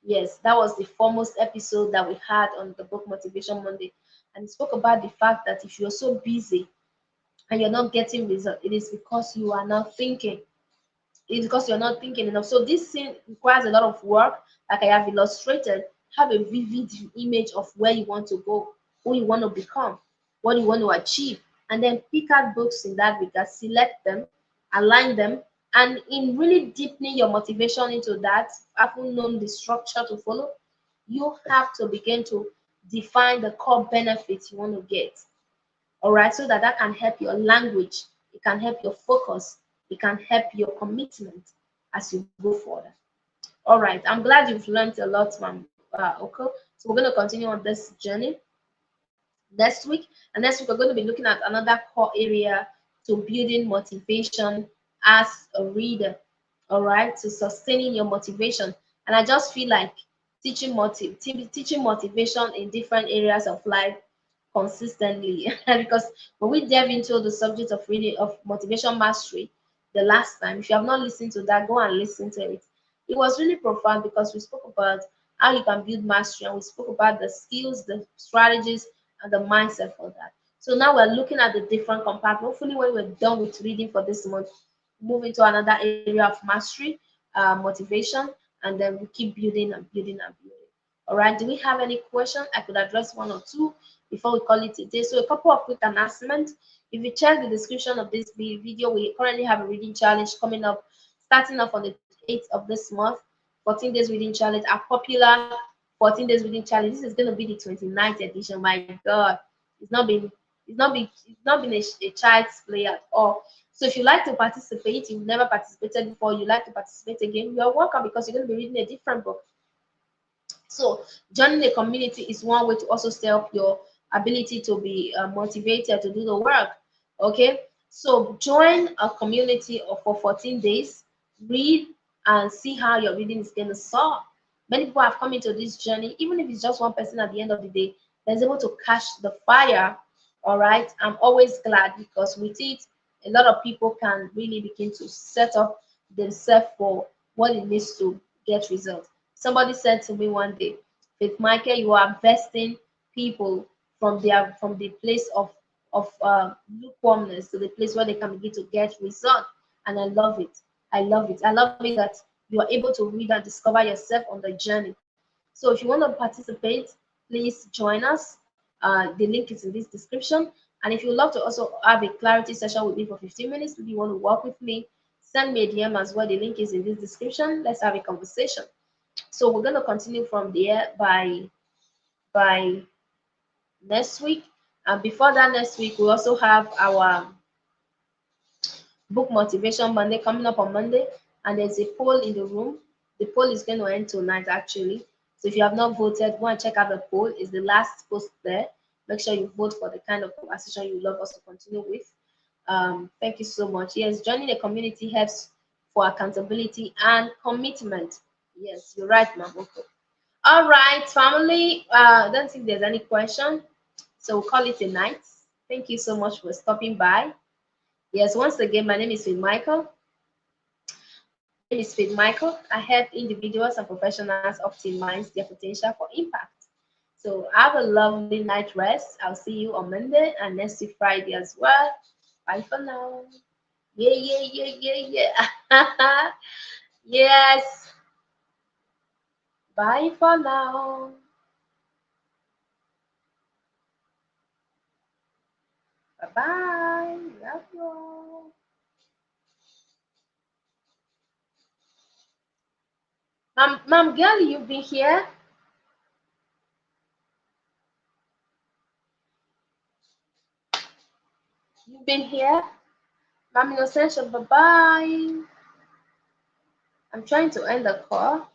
Yes, that was the foremost episode that we had on the book Motivation Monday. And it spoke about the fact that if you're so busy and you're not getting results, it is because you are not thinking. It's because you're not thinking enough. So this thing requires a lot of work, like I have illustrated. Have a vivid image of where you want to go, who you want to become, what you want to achieve, and then pick out books in that regard, select them, align them, and in really deepening your motivation into that, having known the structure to follow, you have to begin to define the core benefits you want to get. All right, so that that can help your language, it can help your focus, it can help your commitment as you go further. All right, I'm glad you've learned a lot from Oko. So we're going to continue on this journey next week. And next week, we're going to be looking at another core area to building motivation as a reader. All right, to sustaining your motivation. And I just feel like teaching motivation in different areas of life consistently because when we delve into the subject of reading of motivation mastery the last time, if you have not listened to that, go and listen to it. It was really profound because we spoke about how you can build mastery, and we spoke about the skills, the strategies, and the mindset for that. So now we're looking at the different compartments. Hopefully when we're done with reading for this month, move into another area of mastery, motivation, and then we keep building and building and building. All right, do we have any questions? I could address one or two before we call it a day. So a couple of quick announcements. If you check the description of this video, we currently have a reading challenge coming up, starting off on the 8th of this month. 14 days reading challenge, a popular 14 days reading challenge. This is going to be the 29th edition. My God, it's not been a child's play at all. So if you like to participate, you've never participated before, you like to participate again, you're welcome, because you're going to be reading a different book. So joining the community is one way to also step up your ability to be motivated to do the work. Okay, so join a community for 14 days, read and see how your reading is going to soar. Many people have come into this journey, even if it's just one person at the end of the day that's able to catch the fire. All right, I'm always glad, because with it, a lot of people can really begin to set up themselves for what it needs to get results. Somebody said to me one day, "With Michael, you are investing people from the place of lukewarmness to the place where they can begin to get results." And I love it. I love it. I love it that you are able to read and discover yourself on the journey. So if you want to participate, please join us. The link is in this description. And if you would love to also have a clarity session with me for 15 minutes, if you want to work with me, send me a DM as well. The link is in this description. Let's have a conversation. So we're going to continue from there by next week. And before that, next week, we also have our book motivation Monday coming up on Monday, and there's a poll in the room. The poll is going to end tonight, actually. So if you have not voted, go and check out the poll. It's the last post there. Make sure you vote for the kind of conversation you love us to continue with. Thank you so much. Yes, joining the community helps for accountability and commitment. Yes, you're right, ma'am. Okay. All right, family. I don't think there's any question, so we'll call it a night. Thank you so much for stopping by. Yes, once again, my name is Phil Michael. My name is Phil Michael. I help individuals and professionals optimize their potential for impact. So have a lovely night rest. I'll see you on Monday and next week Friday as well. Bye for now. Yeah, yeah, yeah, yeah, yeah. Yes. Bye for now. Bye bye. Love you all. Mom, girl, you've been here. You've been here. Mom Innocential, bye bye. I'm trying to end the call.